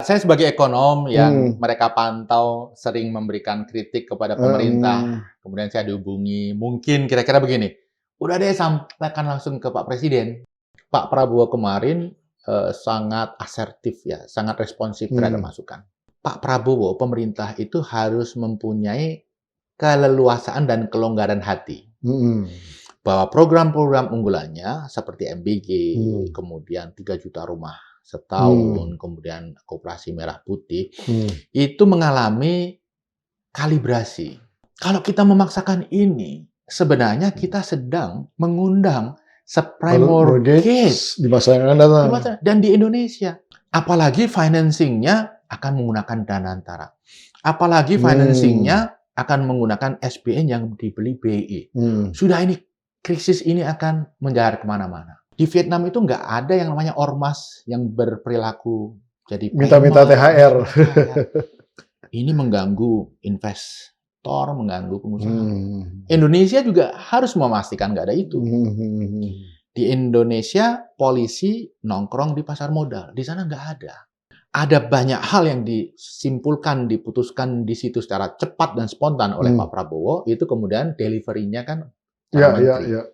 saya sebagai ekonom yang Hmm. mereka pantau sering memberikan kritik kepada pemerintah, kemudian saya dihubungi, mungkin kira-kira begini, udah deh sampaikan langsung ke Pak Presiden. Pak Prabowo kemarin sangat asertif ya, sangat responsif terhadap masukan. Pak Prabowo, pemerintah itu harus mempunyai keleluasaan dan kelonggaran hati. Bahwa program-program unggulannya seperti MBG, kemudian 3 juta rumah setahun, kemudian Koperasi Merah Putih, itu mengalami kalibrasi. Kalau kita memaksakan ini, sebenarnya kita sedang mengundang subprime mortgage di masa yang akan datang. dan di Indonesia. Apalagi financing-nya akan menggunakan dana antara. Apalagi financing-nya akan menggunakan SBN yang dibeli BI. Sudah ini, krisis ini akan menjalar kemana-mana. Di Vietnam itu nggak ada yang namanya ormas yang berperilaku jadi minta-minta THR. Ini mengganggu investor, mengganggu pengusaha. Indonesia juga harus memastikan nggak ada itu. Di Indonesia, polisi nongkrong di pasar modal. Di sana nggak ada. Ada banyak hal yang disimpulkan, diputuskan di situ secara cepat dan spontan oleh Pak Prabowo, itu kemudian delivery-nya kan Pak Menteri.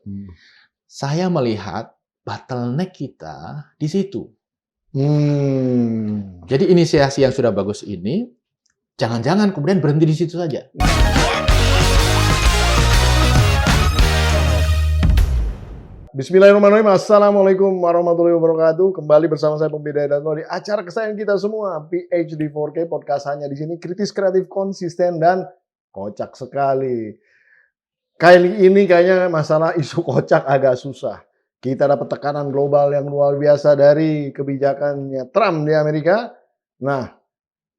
Saya melihat bottleneck kita di situ. Jadi inisiasi yang sudah bagus ini, jangan-jangan kemudian berhenti di situ saja. Bismillahirrahmanirrahim. Assalamualaikum warahmatullahi wabarakatuh. Kembali bersama saya Pembeda Hidayatullah di acara kesayangan kita semua, PhD 4K Podcast. Hanya di sini kritis, kreatif, konsisten, dan kocak sekali. Kali ini kayaknya masalah isu kocak agak susah. Kita dapat tekanan global yang luar biasa dari kebijakannya Trump di Amerika. Nah,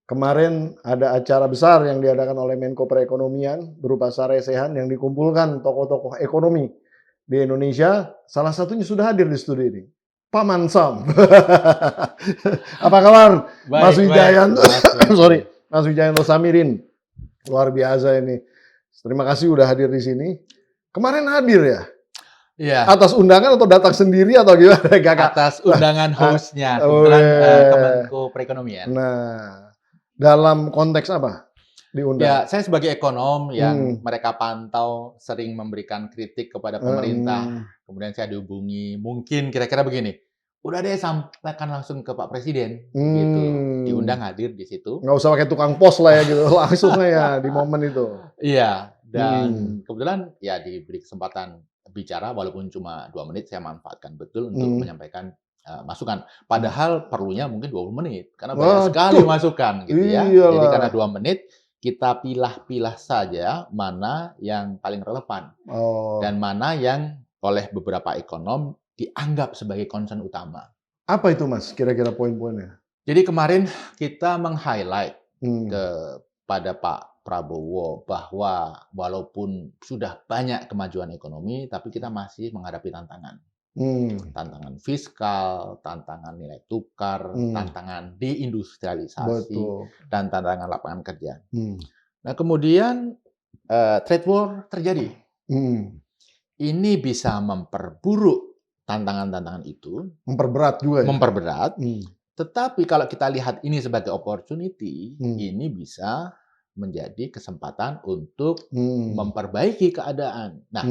kemarin ada acara besar yang diadakan oleh Menko Perekonomian berupa Saresehan yang dikumpulkan tokoh-tokoh ekonomi di Indonesia. Salah satunya sudah hadir di studio ini, Pak Mansam. Apa kabar, Mas Wijayanto? Sorry, Mas Wijayanto Samirin. Luar biasa ini. Terima kasih udah hadir di sini. Kemarin hadir ya? Iya. Atas undangan atau datang sendiri atau gimana, Kakak? Atas undangan hostnya, kebetulan Kemenko Perekonomian. Nah, dalam konteks apa diundang? Ya, saya sebagai ekonom yang mereka pantau sering memberikan kritik kepada pemerintah, kemudian saya dihubungi, mungkin kira-kira begini, udah deh sampaikan langsung ke Pak Presiden, gitu. Diundang hadir di situ. Nggak usah pakai tukang pos lah ya gitu, langsung ya di momen itu. Iya, dan kebetulan ya diberi kesempatan bicara, walaupun cuma 2 menit, saya manfaatkan betul untuk menyampaikan masukan. Padahal perlunya mungkin 20 menit, karena banyak sekali masukan gitu ya. Jadi karena 2 menit, kita pilah-pilah saja mana yang paling relevan. Dan mana yang oleh beberapa ekonom dianggap sebagai concern utama. Apa itu, Mas, kira-kira poin-poinnya? Jadi kemarin kita meng-highlight kepada Pak Prabowo bahwa walaupun sudah banyak kemajuan ekonomi, tapi kita masih menghadapi tantangan. Tantangan fiskal, tantangan nilai tukar, tantangan deindustrialisasi, dan tantangan lapangan kerja. Nah, kemudian trade war terjadi. Ini bisa memperburuk tantangan-tantangan itu. Memperberat juga ya? Memperberat. Tetapi kalau kita lihat ini sebagai opportunity, ini bisa menjadi kesempatan untuk memperbaiki keadaan. Nah,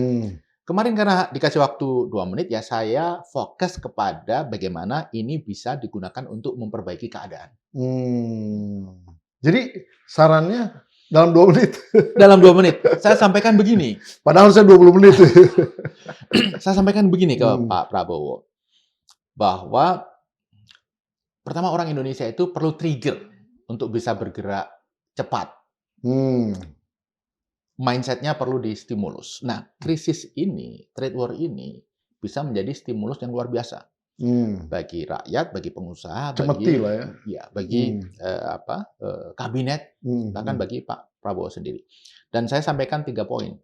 kemarin karena dikasih waktu 2 menit, ya saya fokus kepada bagaimana ini bisa digunakan untuk memperbaiki keadaan. Jadi sarannya dalam 2 menit? Dalam 2 menit. Saya sampaikan begini. Padahal saya 20 menit. Saya sampaikan begini ke Pak Prabowo. Bahwa pertama, orang Indonesia itu perlu trigger untuk bisa bergerak cepat. Mindset-nya perlu distimulus. Nah, krisis ini, trade war ini, bisa menjadi stimulus yang luar biasa. Bagi rakyat, bagi pengusaha, bagi kabinet, bahkan bagi Pak Prabowo sendiri. Dan saya sampaikan 3 poin.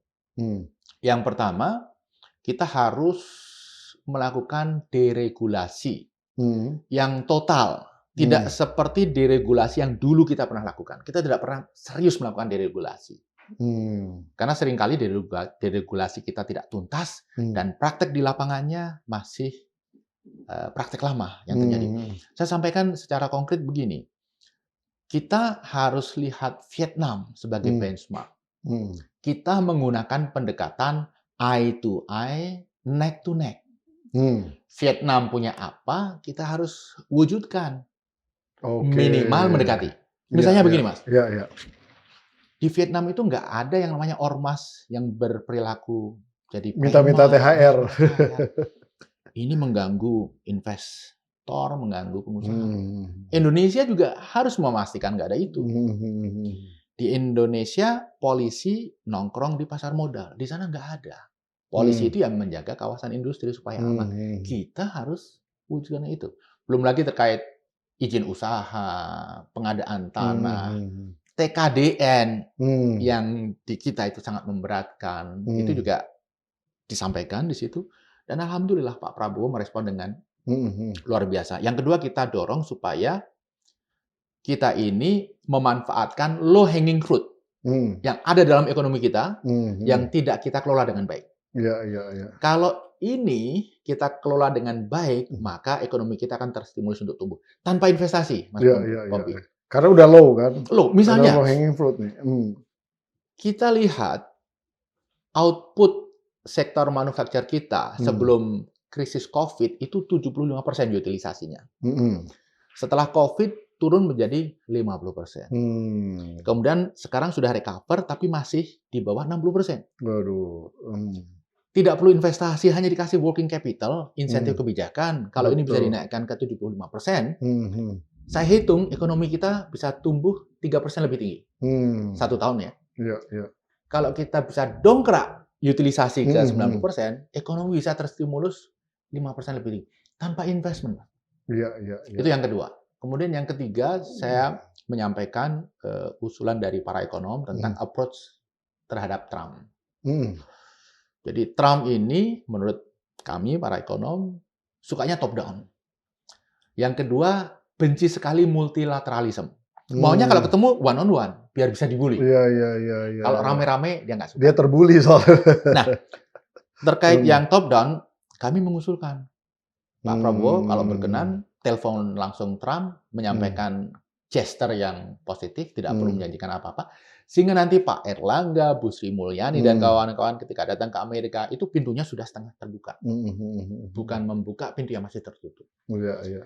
Yang pertama, kita harus melakukan deregulasi yang total. Tidak seperti deregulasi yang dulu kita pernah lakukan. Kita tidak pernah serius melakukan deregulasi. Karena seringkali deregulasi kita tidak tuntas dan praktek di lapangannya masih praktek lama yang terjadi. Saya sampaikan secara konkret begini. Kita harus lihat Vietnam sebagai Hmm. benchmark. Hmm. Kita menggunakan pendekatan eye to eye, neck to neck. Hmm. Vietnam punya apa, kita harus wujudkan. Oke. Minimal mendekati. Iya, Misalnya iya. begini, Mas. Iya, iya. Di Vietnam itu nggak ada yang namanya ormas yang berperilaku jadi Minta-minta preman, THR. minta-minta THR. Ini mengganggu investor, mengganggu pengusaha. Hmm. Indonesia juga harus memastikan nggak ada itu. Hmm. Di Indonesia, polisi nongkrong di pasar modal. Di sana nggak ada. Polisi itu yang menjaga kawasan industri supaya aman. Hmm. Kita harus wujudkan itu. Belum lagi terkait izin usaha, pengadaan tanah, Hmm. TKDN Hmm. yang di kita itu sangat memberatkan. Itu Hmm. juga disampaikan di situ. Dan alhamdulillah Pak Prabowo merespon dengan Hmm. luar biasa. Yang kedua, kita dorong supaya kita ini memanfaatkan low hanging fruit Hmm. yang ada dalam ekonomi kita Hmm. yang tidak kita kelola dengan baik. Iya, iya, iya. Kalau ini kita kelola dengan baik, maka ekonomi kita akan terstimulus untuk tumbuh. Tanpa investasi, Mas Iya, iya, iya. Bobby. Karena udah low kan. Loh, Ada misalnya low hanging fruit nih. kita lihat output sektor manufaktur kita sebelum krisis COVID itu 75% utilisasinya. Hmm. Setelah COVID turun menjadi 50%. Hmm. Kemudian sekarang sudah recover tapi masih di bawah 60%. Waduh. Tidak perlu investasi, hanya dikasih working capital, insentif kebijakan. Kalau ini bisa Betul. dinaikkan ke 75%, Hmm. saya hitung ekonomi kita bisa tumbuh 3% lebih tinggi. 1 tahun ya. Iya, iya. Kalau kita bisa dongkrak utilisasi ke Hmm. 90%, ekonomi bisa terstimulus 5% lebih tinggi. Tanpa investment. Iya, iya, iya. Itu yang kedua. Kemudian yang ketiga, saya menyampaikan usulan dari para ekonom tentang approach terhadap Trump. Jadi Trump ini menurut kami para ekonom sukanya top down. Yang kedua, benci sekali multilateralism. Maunya kalau ketemu one on one biar bisa dibully. Iya, iya, iya, iya. Kalau rame-rame dia nggak suka. Dia terbully soalnya. Nah, terkait yang top down, kami mengusulkan Pak Prabowo kalau berkenan telepon langsung Trump menyampaikan gesture yang positif, tidak perlu menjanjikan apa-apa. Sehingga nanti Pak Erlangga, Bu Sri Mulyani, dan kawan-kawan ketika datang ke Amerika, itu pintunya sudah setengah terbuka. Bukan membuka pintu yang masih tertutup. Iya, iya.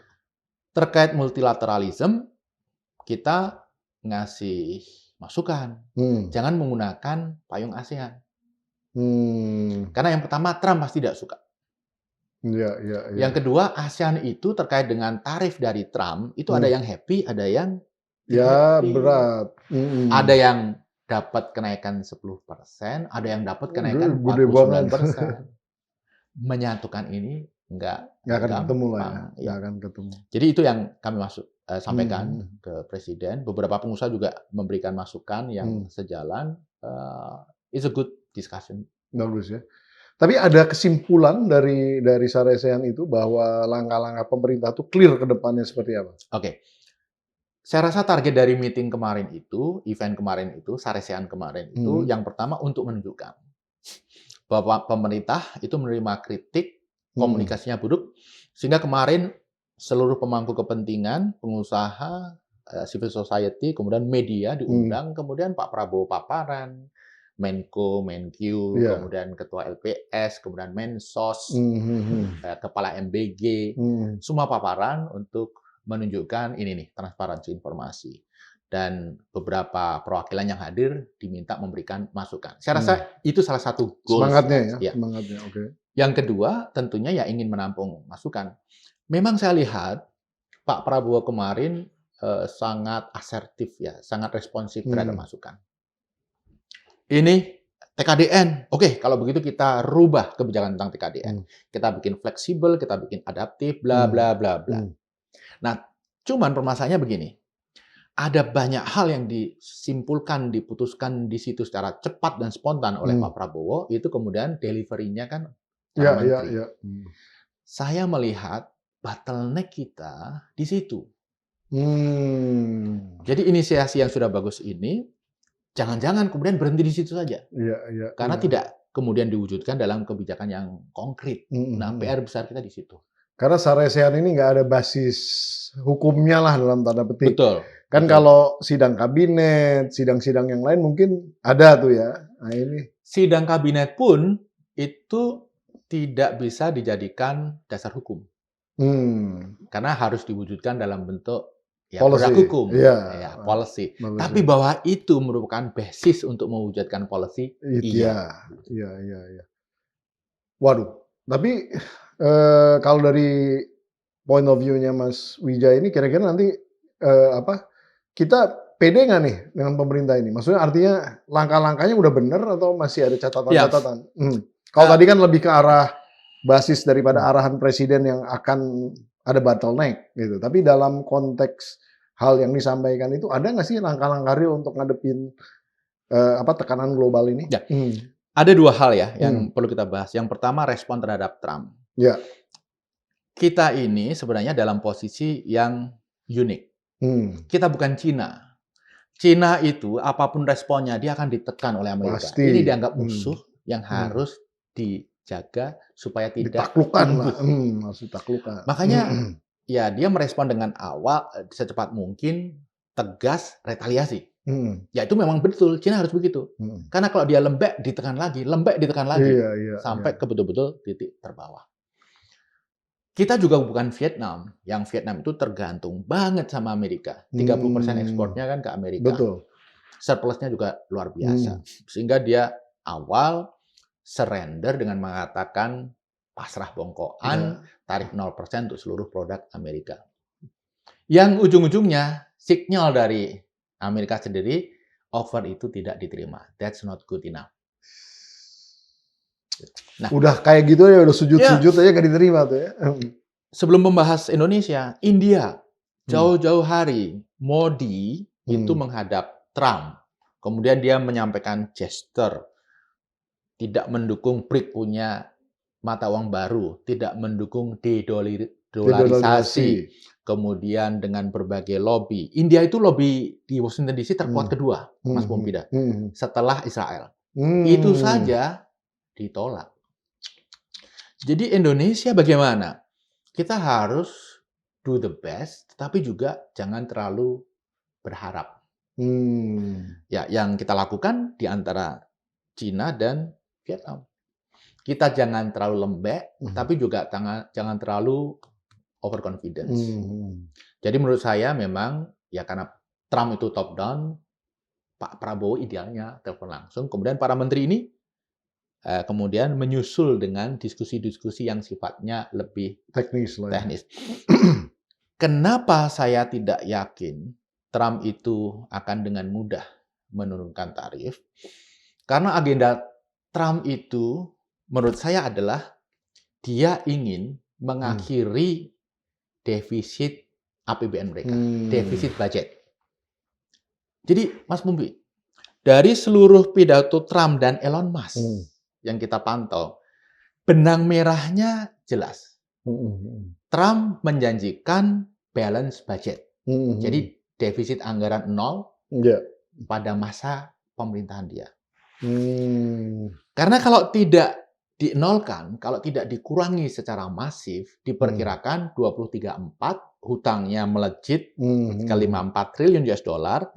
Terkait multilateralism, kita ngasih masukan. Jangan menggunakan payung ASEAN. Karena yang pertama, Trump pasti tidak suka. Iya, iya, iya. Yang kedua, ASEAN itu terkait dengan tarif dari Trump, itu ada yang happy, ada yang ya happy. berat. Ada yang dapat kenaikan 10%, ada yang dapat kenaikan Gede banget. 49%. Menyatukan ini nggak akan ketemu lah gampang. ya. Nggak akan ketemu. Jadi itu yang kami sampaikan ke Presiden. Beberapa pengusaha juga memberikan masukan yang sejalan. It's a good discussion. Bagus ya. Tapi ada kesimpulan dari Saresean itu bahwa langkah-langkah pemerintah itu clear ke depannya seperti apa? Oke. Saya rasa target dari meeting kemarin itu, event kemarin itu, Saresean kemarin itu, yang pertama untuk menunjukkan bahwa pemerintah itu menerima kritik, komunikasinya buruk, sehingga kemarin seluruh pemangku kepentingan, pengusaha, civil society, kemudian media diundang, kemudian Pak Prabowo paparan, Menko, Menkyu, kemudian Ketua LPS, kemudian Mensos, Kepala MBG, semua paparan untuk menunjukkan ini nih, transparansi informasi. Dan beberapa perwakilan yang hadir diminta memberikan masukan. Saya rasa itu salah satu goals. Semangatnya ya? Semangatnya, oke. Yang kedua, tentunya ya ingin menampung masukan. Memang saya lihat Pak Prabowo kemarin sangat asertif ya, sangat responsif terhadap masukan. Ini TKDN. Oke, kalau begitu kita rubah kebijakan tentang TKDN. Kita bikin fleksibel, kita bikin adaptif, bla bla bla bla. Nah, cuman permasalahannya begini. Ada banyak hal yang disimpulkan, diputuskan di situ secara cepat dan spontan oleh Pak Prabowo, itu kemudian delivery-nya kan para menteri. Saya melihat bottleneck kita di situ. Jadi inisiasi yang sudah bagus ini, jangan-jangan kemudian berhenti di situ saja. Karena tidak kemudian diwujudkan dalam kebijakan yang konkret. Nah, PR besar kita di situ. Karena Saresean ini nggak ada basis hukumnya lah dalam tanda petik. Betul. Kan Betul. kalau sidang kabinet, sidang-sidang yang lain mungkin ada tuh ya. Nah ini. Sidang kabinet pun itu tidak bisa dijadikan dasar hukum. Karena harus diwujudkan dalam bentuk ya produk Policy. hukum, Iya. ya policy. Policy. Tapi bahwa itu merupakan basis untuk mewujudkan policy, iya. Iya. Waduh, tapi kalau dari point of view-nya Mas Wijaya ini kira-kira nanti kita pede nggak nih dengan pemerintah ini? Maksudnya artinya langkah-langkahnya udah bener atau masih ada Ya, catatan-catatan? Kalau tadi kan lebih ke arah basis daripada Hmm. arahan presiden yang akan ada bottleneck gitu. Tapi dalam konteks hal yang disampaikan itu ada nggak sih langkah-langkah real untuk ngadepin tekanan global ini? Ya. Ada dua hal ya yang perlu kita bahas. Yang pertama respon terhadap Trump. Ya. Kita ini sebenarnya dalam posisi yang unik. Kita bukan Cina. Cina itu apapun responnya dia akan ditekan oleh Amerika. Pasti. Ini dianggap musuh yang harus dijaga supaya tidak ditaklukkan tumbuh. lah. Harus ditaklukkan. Makanya ya dia merespon dengan awal secepat mungkin tegas retaliasi. Ya itu memang betul Cina harus begitu. Karena kalau dia lembek ditekan lagi, Iya, sampai ke betul-betul titik terbawah. Kita juga bukan Vietnam, yang Vietnam itu tergantung banget sama Amerika. 30% ekspornya kan ke Amerika. Betul. Surplusnya juga luar biasa. Sehingga dia awal surrender dengan mengatakan pasrah bongkoan, tarif 0% untuk seluruh produk Amerika. Yang ujung-ujungnya signal dari Amerika sendiri, offer itu tidak diterima. That's not good enough. Nah, udah kayak gitu ya, udah sujud-sujud aja gak diterima tuh ya. Sebelum membahas Indonesia, India jauh-jauh hari Modi itu menghadap Trump. Kemudian dia menyampaikan gesture tidak mendukung BRIC punya mata uang baru, tidak mendukung dedolarisasi. Kemudian dengan berbagai lobby. India itu lobby di Washington DC terkuat kedua, Mas Pompida, setelah Israel. Itu saja ditolak. Jadi Indonesia bagaimana? Kita harus do the best, tetapi juga jangan terlalu berharap. Ya, yang kita lakukan di antara Cina dan Vietnam. Kita jangan terlalu lembek, tapi juga jangan terlalu overconfidence. Jadi menurut saya memang, ya karena Trump itu top down, Pak Prabowo idealnya telepon langsung, kemudian para menteri ini kemudian menyusul dengan diskusi-diskusi yang sifatnya lebih teknis. Kenapa saya tidak yakin Trump itu akan dengan mudah menurunkan tarif? Karena agenda Trump itu menurut saya adalah dia ingin mengakhiri defisit APBN mereka, defisit budget. Jadi Mas Mumbi, dari seluruh pidato Trump dan Elon Musk yang kita pantau, benang merahnya jelas. Trump menjanjikan balance budget. Jadi defisit anggaran 0 pada masa pemerintahan dia. Karena kalau tidak dinolkan, kalau tidak dikurangi secara masif, diperkirakan 2034 hutangnya melejit ke 54 triliun US dollar,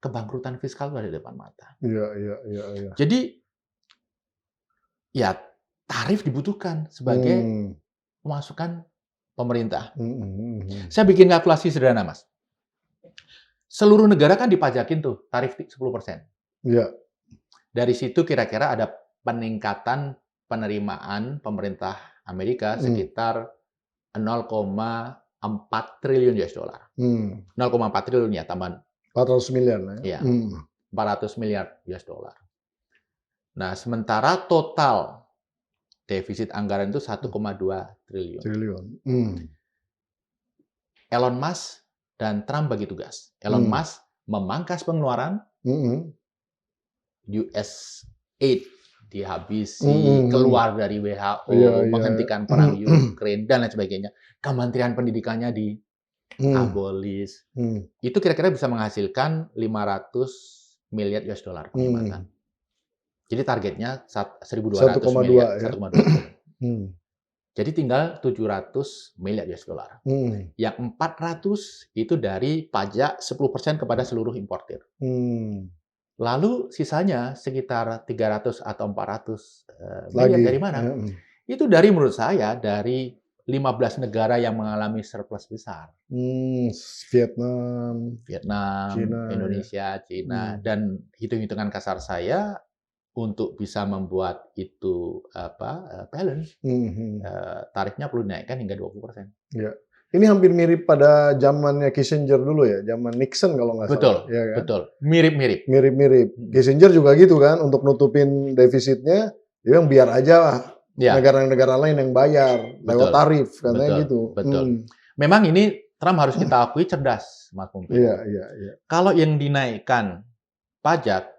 kebangkrutan fiskal ada di depan mata. Iya. Jadi ya tarif dibutuhkan sebagai pemasukan pemerintah. Saya bikin kalkulasi sederhana, Mas. Seluruh negara kan dipajakin tuh tarif 10%. Iya. Dari situ kira-kira ada peningkatan penerimaan pemerintah Amerika sekitar 0,4 triliun US dollar. 0,4 triliun ya, tambahan 400 miliar ya. 400 miliar US dollar. Nah, sementara total defisit anggaran itu 1,2 triliun. Elon Musk dan Trump bagi tugas. Elon Musk memangkas pengeluaran, US aid dihabisi, keluar dari WHO, menghentikan perang Ukraine, dan lain sebagainya. Kementerian Pendidikannya diabolis. Itu kira-kira bisa menghasilkan 500 miliar US dollar penghematan. Jadi targetnya 1.200 miliar. 1,2 triliun. Jadi tinggal 700 miliar US dollar. Yang 400 itu dari pajak 10% kepada seluruh importir. Lalu sisanya sekitar 300 atau 400 miliar dari mana? Itu menurut saya dari 15 negara yang mengalami surplus besar. Vietnam, Cina, Indonesia, Cina, dan hitung-hitungan kasar saya untuk bisa membuat itu balance, tarifnya perlu dinaikkan hingga 20%. Ya. Ini hampir mirip pada zamannya Kissinger dulu ya, zaman Nixon kalau nggak salah. Ya kan? Betul. Mirip-mirip. Mirip-mirip. Kissinger juga gitu kan, untuk nutupin defisitnya, dia bilang biar aja negara-negara lain yang bayar lewat tarif, katanya gitu. Betul. Memang ini Trump harus kita akui cerdas, Mas Mumpik. Iya. Kalau yang dinaikkan pajak,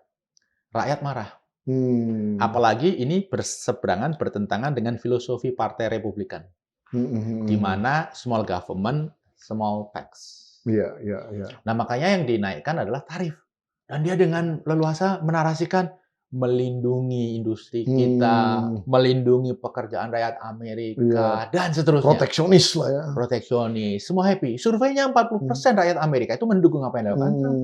rakyat marah. Apalagi ini berseberangan, bertentangan dengan filosofi Partai Republikan, di mana small government, small tax. Iya. Nah, makanya yang dinaikkan adalah tarif. Dan dia dengan leluasa menarasikan melindungi industri kita, melindungi pekerjaan rakyat Amerika, dan seterusnya. Proteksionis lah ya. Proteksionis. Semua happy. Surveinya 40% rakyat Amerika itu mendukung apa yang dilakukan Trump.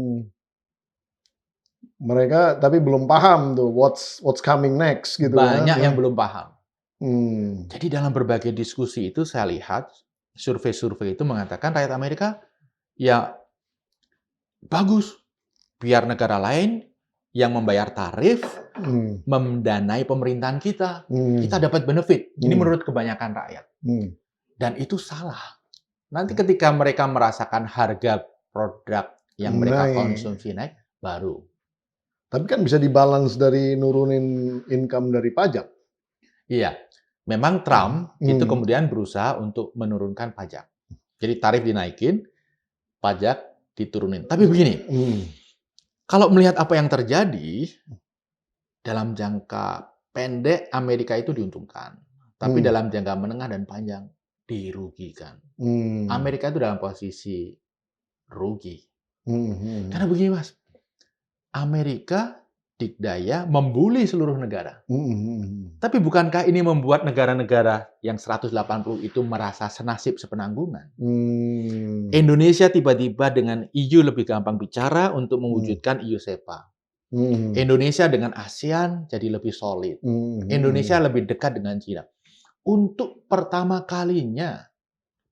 Mereka tapi belum paham tuh what's coming next gitu. Banyak yang belum paham. Hmm. Jadi dalam berbagai diskusi itu saya lihat survei-survei itu mengatakan rakyat Amerika ya bagus biar negara lain yang membayar tarif mendanai pemerintahan kita. Kita dapat benefit. Ini menurut kebanyakan rakyat. Dan itu salah. Nanti ketika mereka merasakan harga produk yang mereka konsumsi naik, baru. Tapi kan bisa dibalance dari nurunin income dari pajak. Iya. Memang Trump itu kemudian berusaha untuk menurunkan pajak. Jadi tarif dinaikin, pajak diturunin. Tapi begini, kalau melihat apa yang terjadi, dalam jangka pendek Amerika itu diuntungkan. Tapi dalam jangka menengah dan panjang, dirugikan. Amerika itu dalam posisi rugi. Karena begini Mas, Amerika dikdaya membuli seluruh negara. Tapi bukankah ini membuat negara-negara yang 180 itu merasa senasib sepenanggungan? Indonesia tiba-tiba dengan EU lebih gampang bicara untuk mewujudkan EU SEPA. Indonesia dengan ASEAN jadi lebih solid. Indonesia lebih dekat dengan China. Untuk pertama kalinya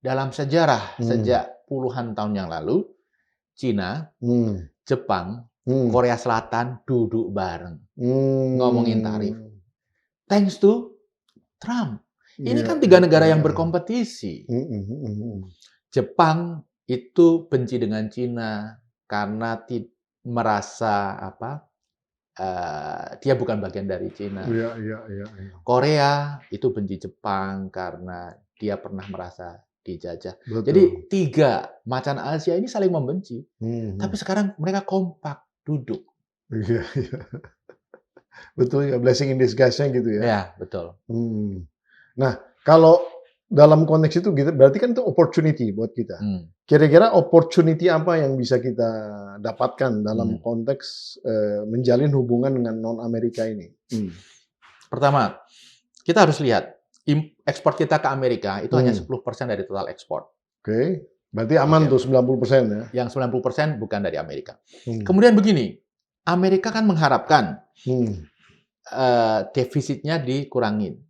dalam sejarah sejak puluhan tahun yang lalu, China, Jepang, Korea Selatan duduk bareng ngomongin tarif. Thanks to Trump. Ini kan tiga negara yang berkompetisi. Jepang itu benci dengan Cina karena merasa dia bukan bagian dari Cina. Korea itu benci Jepang karena dia pernah merasa dijajah. Betul. Jadi tiga macan Asia ini saling membenci. Tapi sekarang mereka kompak duduk. Iya. Betul ya, blessing in disguise-nya gitu ya. Ya, betul. Nah, kalau dalam konteks itu gitu, berarti kan itu opportunity buat kita. Kira-kira opportunity apa yang bisa kita dapatkan dalam konteks menjalin hubungan dengan non-Amerika ini? Pertama, kita harus lihat ekspor kita ke Amerika itu hanya 10% dari total ekspor. Oke. Berarti aman tuh 90% ya? Yang 90% bukan dari Amerika. Kemudian begini, Amerika kan mengharapkan defisitnya dikurangin.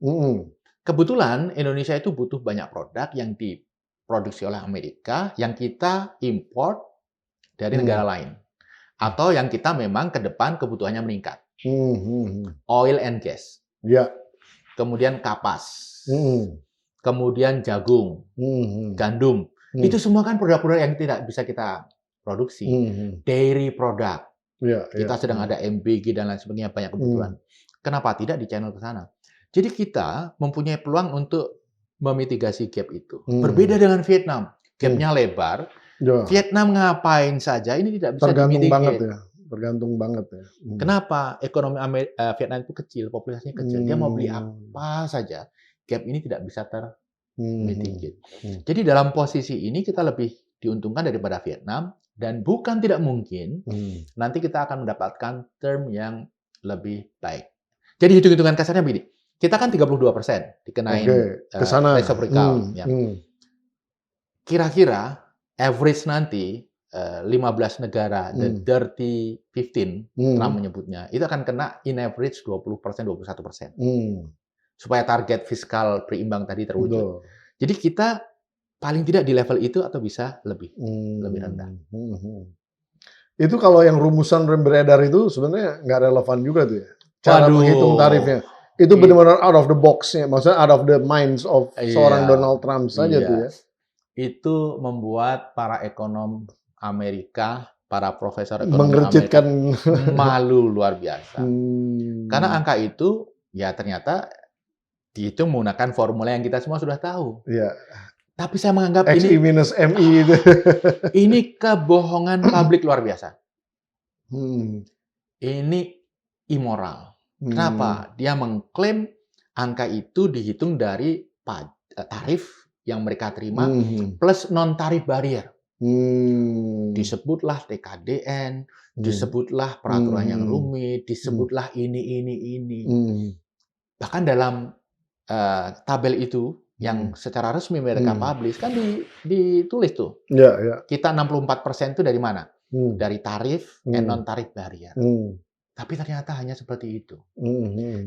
Kebetulan Indonesia itu butuh banyak produk yang diproduksi oleh Amerika, yang kita import dari negara lain. Atau yang kita memang ke depan kebutuhannya meningkat. Oil and gas. Ya. Kemudian kapas. Kemudian jagung, gandum. Itu semua kan produk-produk yang tidak bisa kita produksi. Dairy product. Kita sedang ada MBG dan lain sebagainya, banyak kebutuhan. Kenapa tidak di channel ke sana? Jadi kita mempunyai peluang untuk memitigasi gap itu. Berbeda dengan Vietnam. Gapnya lebar. Vietnam ngapain saja ini tidak bisa dimitigasi. Tergantung banget ya. Kenapa? Ekonomi Vietnam itu kecil, populasinya kecil. Dia mau beli apa saja. Gap ini tidak bisa mitigate. Jadi dalam posisi ini kita lebih diuntungkan daripada Vietnam, dan bukan tidak mungkin nanti kita akan mendapatkan term yang lebih baik. Jadi hitung-hitungan kasarnya begini, Kita kan 32% dikenain ke sana. reciprocal. Ya. Kira-kira average nanti 15 negara, the dirty 15, Trump menyebutnya, itu akan kena in average 20%, 21%. Supaya target fiskal berimbang tadi terwujud. Jadi kita paling tidak di level itu atau bisa lebih rendah. Itu kalau yang rumusan beredar itu sebenarnya nggak relevan juga tuh ya. Cara menghitung tarifnya. Itu benar-benar out of the box-nya, maksudnya out of the minds of seorang Donald Trump saja tuh ya. Itu membuat para ekonom Amerika, para profesor ekonomi mengercitkan Amerika malu luar biasa. Karena angka itu ya ternyata dihitung menggunakan formula yang kita semua sudah tahu. Iya. Tapi saya menganggap XI minus MI itu. Ini kebohongan publik luar biasa. Ini immoral. Kenapa? Dia mengklaim angka itu dihitung dari tarif yang mereka terima plus non-tarif barrier. Disebutlah TKDN, disebutlah peraturan yang rumit, disebutlah ini. Bahkan dalam tabel itu yang secara resmi mereka publish kan ditulis tuh. Kita 64% itu dari mana? Dari tarif and non-tarif barrier. Tapi ternyata hanya seperti itu.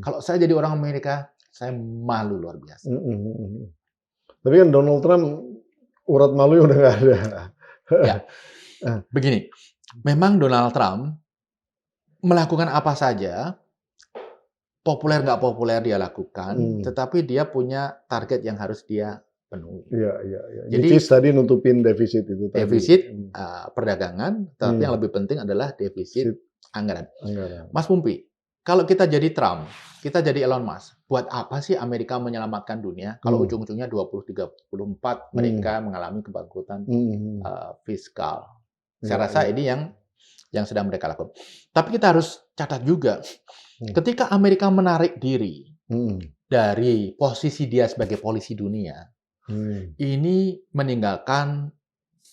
Kalau saya jadi orang Amerika, saya malu luar biasa. Tapi kan Donald Trump urat malunya udah nggak ada. Ya, begini. Memang Donald Trump melakukan apa saja, populer nggak populer dia lakukan, tetapi dia punya target yang harus dia penuhi. Jadi tadi nutupin defisit itu. Defisit perdagangan, tapi yang lebih penting adalah defisit anggaran. Mas Pumpi, kalau kita jadi Trump, kita jadi Elon Musk, buat apa sih Amerika menyelamatkan dunia kalau ujung-ujungnya 2034 mereka mengalami kebangkrutan fiskal? Saya rasa ini yang sedang mereka lakukan. Tapi kita harus catat juga, ketika Amerika menarik diri dari posisi dia sebagai polisi dunia, ini meninggalkan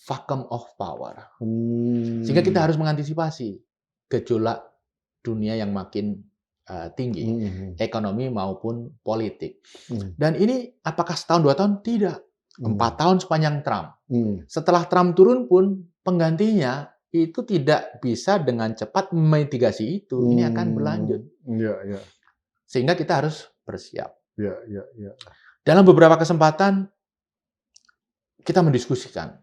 vacuum of power. Sehingga kita harus mengantisipasi gejolak dunia yang makin tinggi, ekonomi maupun politik. Dan ini apakah setahun, 2 tahun? Tidak. 4 tahun sepanjang Trump. Setelah Trump turun pun, penggantinya itu tidak bisa dengan cepat memitigasi itu. Ini akan berlanjut. Sehingga kita harus bersiap. Dalam beberapa kesempatan, kita mendiskusikan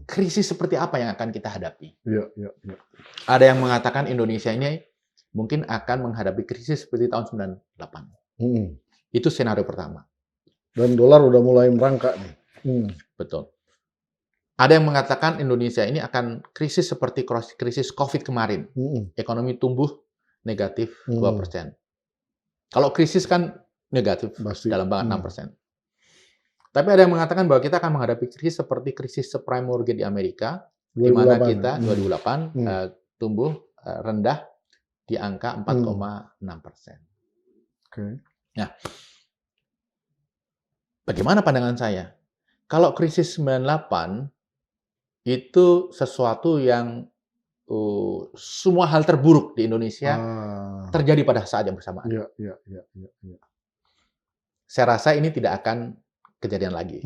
krisis seperti apa yang akan kita hadapi. Ada yang mengatakan Indonesia ini mungkin akan menghadapi krisis seperti tahun 98. Itu skenario pertama. Dan dolar udah mulai merangkak nih. Betul. Ada yang mengatakan Indonesia ini akan krisis seperti krisis COVID kemarin. Ekonomi tumbuh negatif 2%. Kalau krisis kan negatif dalam banget 6%. Tapi ada yang mengatakan bahwa kita akan menghadapi krisis seperti krisis subprime mortgage di Amerika, di mana kita 2008 tumbuh rendah di angka 4,6%. Nah, bagaimana pandangan saya? Kalau krisis 98 itu sesuatu yang semua hal terburuk di Indonesia terjadi pada saat yang bersamaan. Saya rasa ini tidak akan kejadian lagi.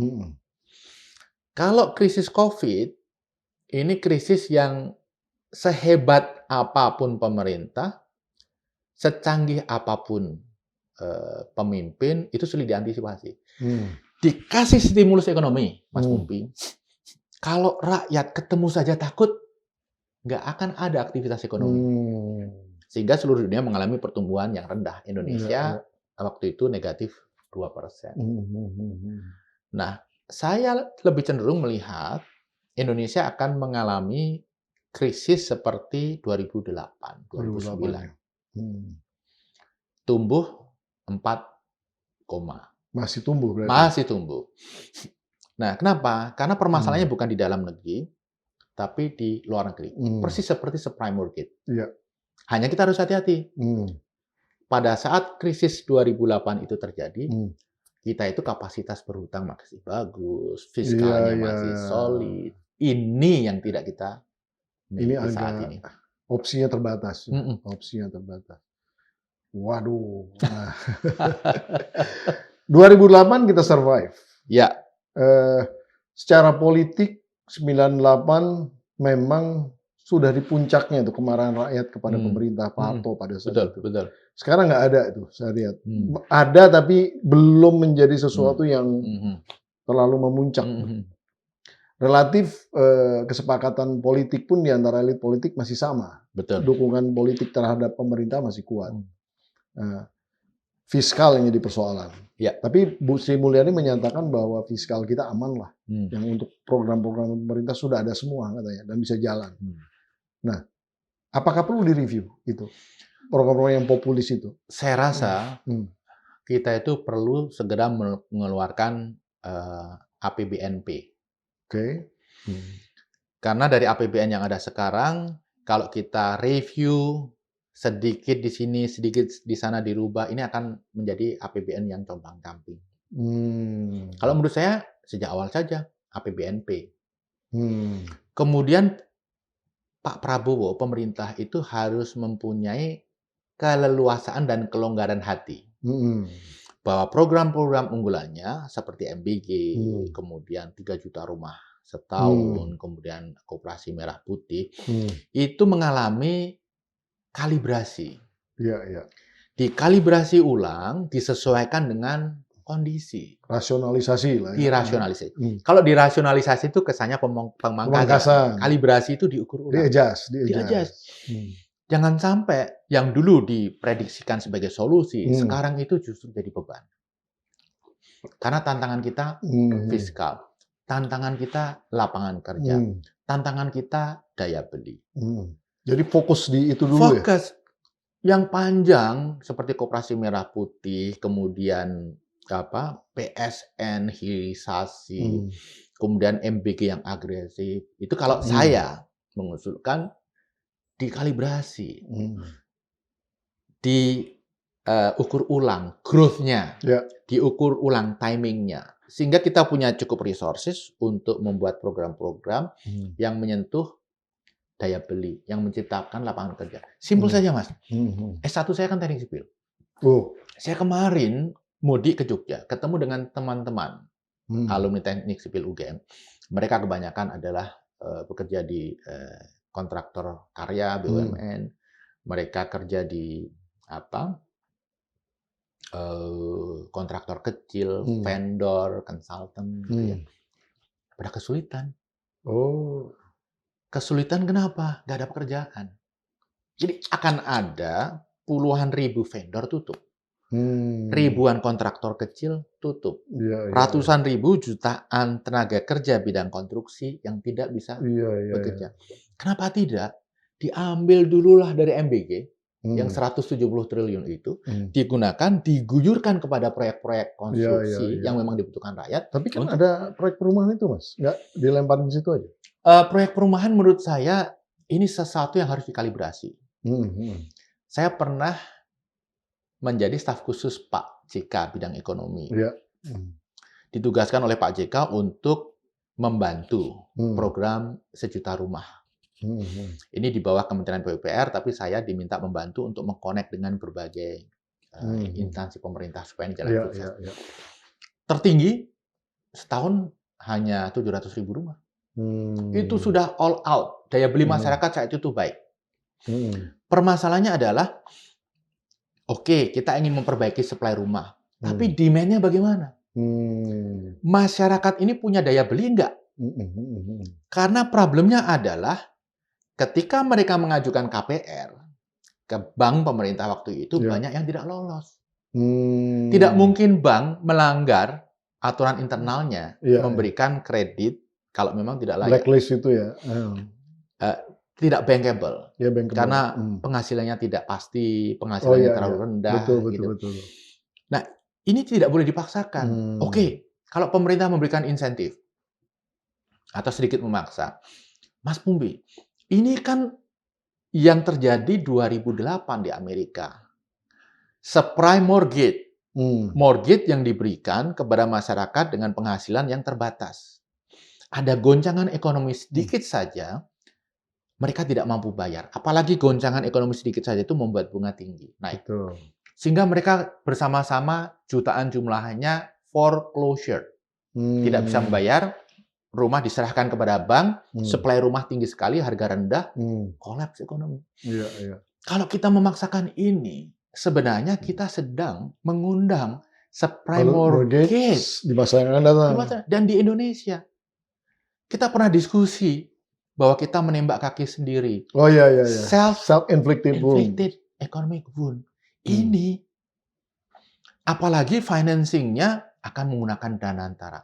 Kalau krisis COVID, ini krisis yang sehebat apapun pemerintah, secanggih apapun pemimpin, itu sulit diantisipasi. Dikasih stimulus ekonomi, Mas Pumpi, kalau rakyat ketemu saja takut, nggak akan ada aktivitas ekonomi. Sehingga seluruh dunia mengalami pertumbuhan yang rendah. Indonesia waktu itu negatif 2%. Nah, saya lebih cenderung melihat Indonesia akan mengalami krisis seperti 2008, 2009. Tumbuh 4, masih tumbuh berarti? Masih tumbuh. Nah, kenapa? Karena permasalahannya bukan di dalam negeri, tapi di luar negeri. Persis seperti subprime mortgage. Hanya kita harus hati-hati. Pada saat krisis 2008 itu terjadi, kita itu kapasitas berhutang masih bagus, fiskalnya masih solid. Ini yang tidak kita miliki saat ini. Opsinya terbatas. Opsinya terbatas. Waduh. Nah. 2008 kita survive. Ya, Secara politik 98 memang sudah di puncaknya itu kemarahan rakyat kepada pemerintah Pak Harto pada saat betul, itu. betul. Sekarang nggak ada itu, saya lihat. Ada tapi belum menjadi sesuatu yang terlalu memuncak. Relatif kesepakatan politik pun di antara elit politik masih sama. Betul. Dukungan politik terhadap pemerintah masih kuat. Fiskal yang jadi persoalan. Ya. Tapi Bu Sri Mulyani menyatakan bahwa fiskal kita aman lah. Yang untuk program-program pemerintah sudah ada semua katanya dan bisa jalan. Nah, apakah perlu direview itu program-program yang populis itu? Saya rasa kita itu perlu segera mengeluarkan APBNP. Oke. Karena dari APBN yang ada sekarang, kalau kita review sedikit di sini, sedikit di sana dirubah, ini akan menjadi APBN yang compang-camping. Kalau menurut saya, sejak awal saja APBNP. Kemudian Pak Prabowo, pemerintah itu harus mempunyai keleluasaan dan kelonggaran hati. Bahwa program-program unggulannya seperti MBG, kemudian 3 juta rumah setahun, kemudian Koperasi Merah Putih, itu mengalami kalibrasi. Iya. Dikalibrasi ulang, disesuaikan dengan kondisi. Rasionalisasi lah. Ya. Dirasionalisasi. Kalau dirasionalisasi itu kesannya pemangkasan. Kalibrasi itu diukur ulang. Di-adjust. Jangan sampai yang dulu diprediksikan sebagai solusi, sekarang itu justru jadi beban. Karena tantangan kita fiskal, tantangan kita lapangan kerja, tantangan kita daya beli. Jadi fokus di itu dulu fokus yang panjang seperti Koperasi Merah Putih, kemudian PSN hilirisasi, kemudian MBG yang agresif. Itu kalau saya mengusulkan dikalibrasi, diukur ulang growth-nya, diukur ulang timing-nya, sehingga kita punya cukup resources untuk membuat program-program yang menyentuh daya beli, yang menciptakan lapangan kerja. Simpel saja, Mas. S1 saya kan teknik sipil. Saya kemarin mudik ke Jogja, ketemu dengan teman-teman alumni teknik sipil UGM. Mereka kebanyakan adalah bekerja di kontraktor karya BUMN, mereka kerja di kontraktor kecil, vendor, konsultan, pada kesulitan. Kesulitan kenapa? Nggak ada pekerjaan. Jadi akan ada puluhan ribu vendor tutup, ribuan kontraktor kecil tutup, ratusan ribu jutaan tenaga kerja bidang konstruksi yang tidak bisa bekerja. Kenapa tidak? Diambil dululah dari MBG yang 170 triliun itu, digunakan, diguyurkan kepada proyek-proyek konstruksi yang memang dibutuhkan rakyat. Tapi kan ada proyek perumahan itu, Mas. Nggak dilemparin di situ aja? Proyek perumahan menurut saya ini sesuatu yang harus dikalibrasi. Saya pernah menjadi staf khusus Pak JK bidang ekonomi. Ditugaskan oleh Pak JK untuk membantu program 1 juta rumah. Ini di bawah Kementerian PUPR, tapi saya diminta membantu untuk mengkonek dengan berbagai instansi pemerintah supaya ini jalan sukses. Tertinggi setahun hanya 700.000 rumah. Itu sudah all out. Daya beli masyarakat saat itu baik. Permasalahannya adalah, oke, kita ingin memperbaiki supply rumah, tapi demand-nya bagaimana? Masyarakat ini punya daya beli enggak? Karena problemnya adalah ketika mereka mengajukan KPR ke bank pemerintah waktu itu, banyak yang tidak lolos. Tidak mungkin bank melanggar aturan internalnya memberikan kredit kalau memang tidak layak. Blacklist itu ya. Tidak bankable. Karena penghasilannya tidak pasti, penghasilannya terlalu rendah. Betul. Nah, ini tidak boleh dipaksakan. Oke, kalau pemerintah memberikan insentif atau sedikit memaksa, Mas Pumbi, ini kan yang terjadi 2008 di Amerika. Subprime mortgage. Mortgage yang diberikan kepada masyarakat dengan penghasilan yang terbatas. Ada goncangan ekonomi sedikit saja, mereka tidak mampu bayar. Apalagi goncangan ekonomi sedikit saja itu membuat bunga tinggi. Naik. Sehingga mereka bersama-sama jutaan jumlahnya foreclosure. Tidak bisa membayar, rumah diserahkan kepada bank, supply rumah tinggi sekali, harga rendah, kolaps ekonomi. Iya, iya. Kalau kita memaksakan ini, sebenarnya kita sedang mengundang subprime mortgage di masa yang akan datang. Dan di Indonesia, kita pernah diskusi bahwa kita menembak kaki sendiri. Oh iya, iya, iya. Self-inflicted economic wound. Ini, apalagi financing-nya akan menggunakan dana antara.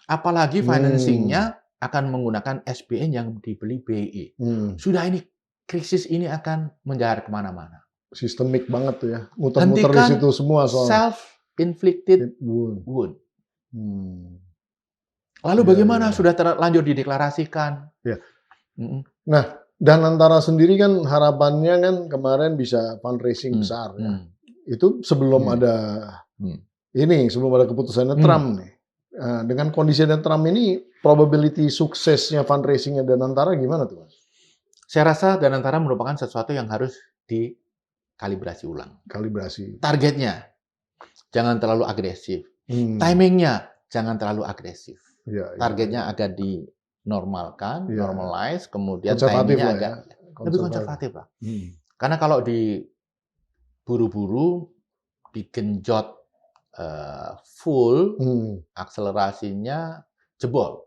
Apalagi financing-nya akan menggunakan SBN yang dibeli BI. Sudah ini, krisis ini akan menjalar kemana-mana. Sistemik banget tuh ya. Muter-muter di situ semua soalnya. Self-inflicted wound. Lalu bagaimana? Sudah terlanjur dideklarasikan. Ya. Nah, dan antara sendiri kan harapannya kan kemarin bisa fundraising besar ya. Itu sebelum ada sebelum ada keputusannya Trump nih. Nah, dengan kondisinya Trump ini, probability suksesnya fundraisingnya Danantara gimana tuh, Mas? Saya rasa Danantara merupakan sesuatu yang harus dikalibrasi ulang. Kalibrasi. Targetnya, jangan terlalu agresif. Timingnya, jangan terlalu agresif. Targetnya agak dinormalkan, normalize, kemudian timingnya agak lebih konservatif lah. Karena kalau diburu-buru, digenjot full, akselerasinya jebol.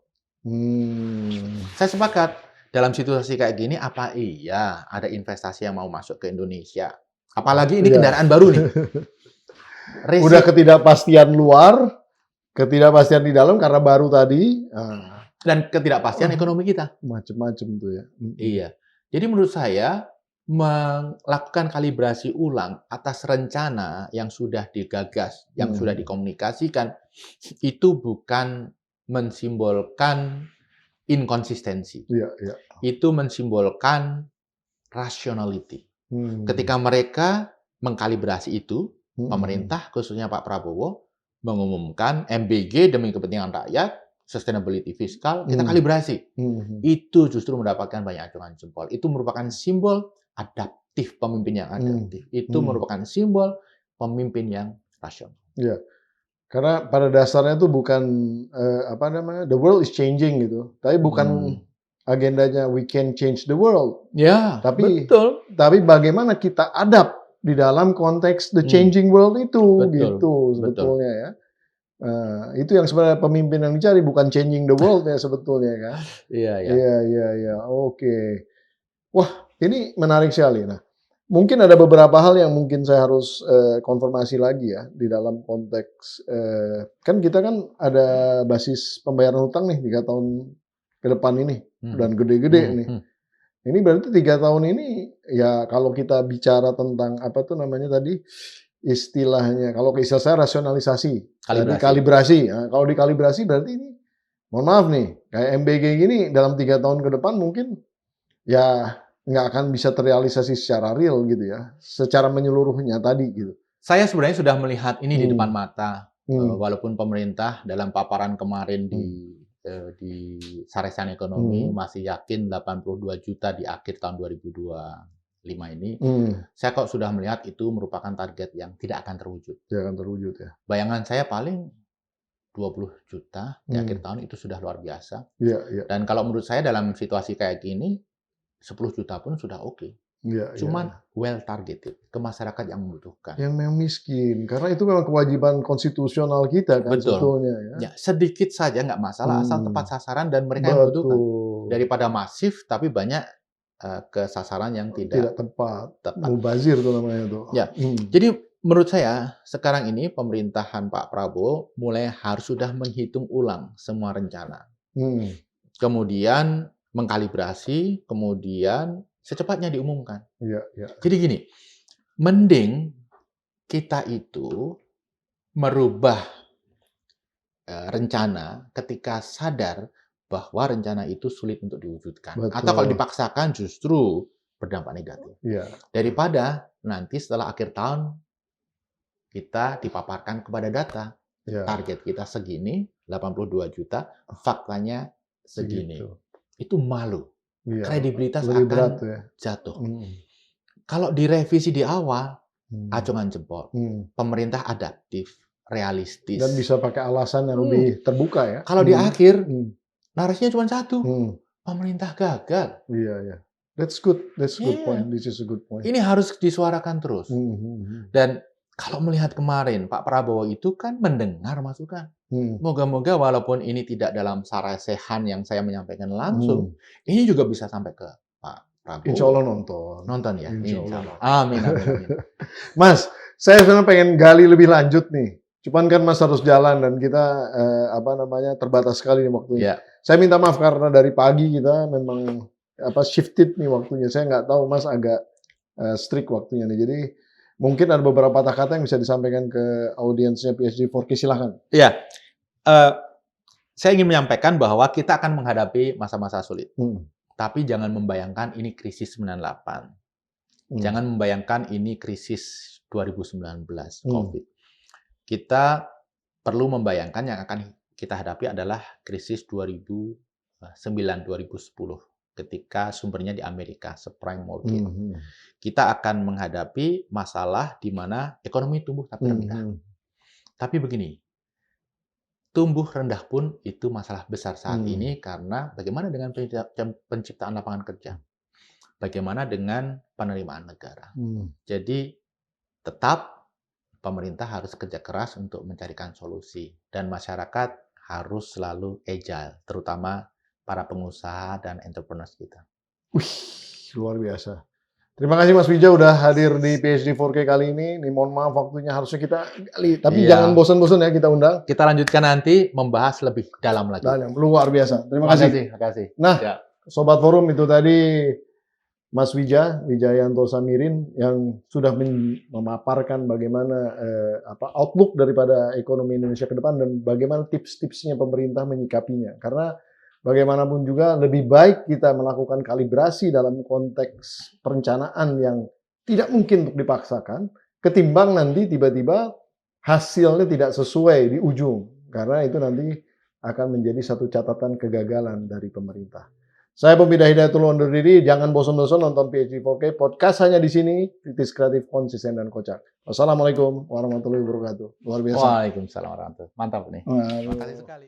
Saya sepakat, dalam situasi kayak gini, apa iya ada investasi yang mau masuk ke Indonesia? Apalagi ini kendaraan baru nih. Udah ketidakpastian luar, ketidakpastian di dalam karena baru tadi. Dan ketidakpastian ekonomi kita. Macem-macem tuh ya. Iya. Jadi menurut saya, melakukan kalibrasi ulang atas rencana yang sudah digagas, yang sudah dikomunikasikan, itu bukan mensimbolkan inkonsistensi. Itu mensimbolkan rationality. Ketika mereka mengkalibrasi itu, pemerintah, khususnya Pak Prabowo, mengumumkan MBG demi kepentingan rakyat, sustainability fiskal, kita kalibrasi. Itu justru mendapatkan banyak acungan jempol. Itu merupakan simbol adaptif, pemimpin yang adaptif. Itu merupakan simbol pemimpin yang rasional. Iya. Karena pada dasarnya itu bukan the world is changing gitu. Tapi bukan agendanya we can change the world. Ya, betul. Tapi bagaimana kita adapt di dalam konteks the changing world itu, gitu sebetulnya ya. Itu yang sebenarnya pemimpin yang dicari, bukan changing the world ya sebetulnya kan. Iya. Oke. Wah, ini menarik sekali. Nah, mungkin ada beberapa hal yang mungkin saya harus konfirmasi lagi ya di dalam konteks kan kita kan ada basis pembayaran hutang nih 3 tahun ke depan ini dan gede-gede nih. Ini berarti 3 tahun ini ya kalau kita bicara tentang apa tuh namanya tadi istilahnya, kalau istilah saya rasionalisasi, kalibrasi. Nah, kalau dikalibrasi berarti ini, mohon maaf nih, kayak MBG gini dalam 3 tahun ke depan mungkin ya nggak akan bisa terrealisasi secara real gitu ya, secara menyeluruhnya tadi gitu. Saya sebenarnya sudah melihat ini di depan mata, walaupun pemerintah dalam paparan kemarin di Sarasan Ekonomi masih yakin 82 juta di akhir tahun 2025 ini, saya kok sudah melihat itu merupakan target yang tidak akan terwujud. Tidak akan terwujud ya. Bayangan saya paling 20 juta di akhir tahun itu sudah luar biasa. Dan kalau menurut saya dalam situasi kayak gini, 10 juta pun sudah oke. Cuman well targeted ke masyarakat yang membutuhkan. Yang memang miskin, karena itu memang kewajiban konstitusional kita kan sebetulnya ya. Sedikit saja nggak masalah, asal tepat sasaran dan mereka yang membutuhkan. Daripada masif tapi banyak ke sasaran yang tidak tepat. Mubazir tuh namanya tuh. Jadi menurut saya sekarang ini pemerintahan Pak Prabowo mulai harus sudah menghitung ulang semua rencana. Kemudian mengkalibrasi, kemudian secepatnya diumumkan. Jadi gini, mending kita itu merubah rencana ketika sadar bahwa rencana itu sulit untuk diwujudkan. Atau kalau dipaksakan justru berdampak negatif. Daripada nanti setelah akhir tahun kita dipaparkan kepada data. Target kita segini, 82 juta, faktanya segini. Itu malu. Kredibilitas akan jatuh. Kalau direvisi di awal, acungan jempol. Pemerintah adaptif, realistis. Dan bisa pakai alasan yang lebih terbuka ya. Kalau di akhir, narasinya cuma satu. Pemerintah gagal. Iya. That's good point. This is a good point. Ini harus disuarakan terus. Dan kalau melihat kemarin, Pak Prabowo itu kan mendengar masukan. Moga-moga walaupun ini tidak dalam sarasehan yang saya menyampaikan langsung, ini juga bisa sampai ke Pak Prabowo. Insya Allah nonton. Nonton ya? Insya Allah. Amin. Mas, saya sebenarnya pengen gali lebih lanjut nih. Cuman kan Mas harus jalan dan kita terbatas sekali nih waktunya. Yeah. Saya minta maaf karena dari pagi kita memang shifted nih waktunya. Saya nggak tahu Mas agak strict waktunya nih. Jadi mungkin ada beberapa kata-kata yang bisa disampaikan ke audiensnya PhD 4K, silahkan. Iya. Saya ingin menyampaikan bahwa kita akan menghadapi masa-masa sulit. Tapi jangan membayangkan ini krisis 98. Jangan membayangkan ini krisis 2019 COVID. Kita perlu membayangkan yang akan kita hadapi adalah krisis 2009-2010 ketika sumbernya di Amerika, subprime mortgage. Kita akan menghadapi masalah di mana ekonomi tumbuh tapi rendah. Tapi begini, tumbuh rendah pun itu masalah besar saat ini karena bagaimana dengan penciptaan lapangan kerja? Bagaimana dengan penerimaan negara? Jadi tetap pemerintah harus kerja keras untuk mencarikan solusi dan masyarakat harus selalu agile, terutama para pengusaha dan entrepreneurs kita. Wih, luar biasa. Terima kasih Mas Wija udah hadir di PhD 4K kali ini. Mohon maaf waktunya harusnya kita gali, tapi jangan bosan-bosan ya kita undang. Kita lanjutkan nanti membahas lebih dalam lagi. Luar biasa. Terima kasih. Terima kasih. Nah, Sobat Forum, itu tadi Mas Wijayanto Samirin yang sudah memaparkan bagaimana outlook daripada ekonomi Indonesia ke depan dan bagaimana tips-tipsnya pemerintah menyikapinya. Karena bagaimanapun juga lebih baik kita melakukan kalibrasi dalam konteks perencanaan yang tidak mungkin untuk dipaksakan, ketimbang nanti tiba-tiba hasilnya tidak sesuai di ujung. Karena itu nanti akan menjadi satu catatan kegagalan dari pemerintah. Saya Pembida Hidayatullah undur diri. Jangan bosan-bosan nonton PhD 4K. Podcast hanya di sini. Kritis, kreatif, konsisten, dan kocak. Wassalamualaikum warahmatullahi wabarakatuh. Luar biasa. Waalaikumsalam warahmatullahi wabarakatuh. Mantap nih. Terima kasih sekali.